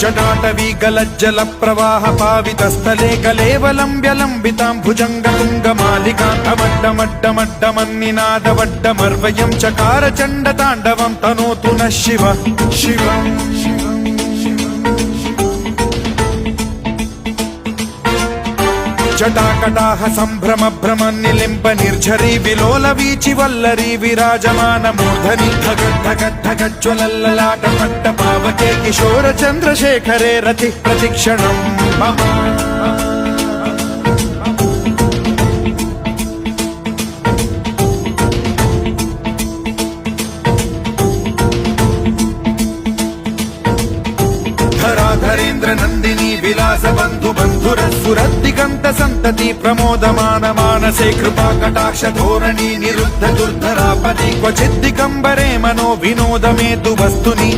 जटाटवी गलज्जल प्रवाह पावितस्थले कलेवलम्ब्यलम्बितां भुजङ्गतुङ्गमालिकान्तमड्डमड्डमड्डमन्निनादवड्डमर्वयं चकार चण्डताण्डवं तनोतु नः शिव शिव जटाकटाह सम्भ्रम भ्रम निलिम्ब निर्झरी विलोल वीचि वल्लरी विराजमान मूर्धनि धगद्धगद्धगज्ज्वलल्ललाट पट्ट पावके किशोर चन्द्रशेखरे रति प्रतिक्षणम् मम धराधरेन्द्र नन्दिनी विलास बन्धु बन्धुरसुरद्दिगन्त सन्तति प्रमोदमान मानसे कृपा कटाक्ष धोरणी निरुद्ध दुर्धरापदि क्वचिद्दिगम्बरे मनो विनोदमेतु वस्तुनि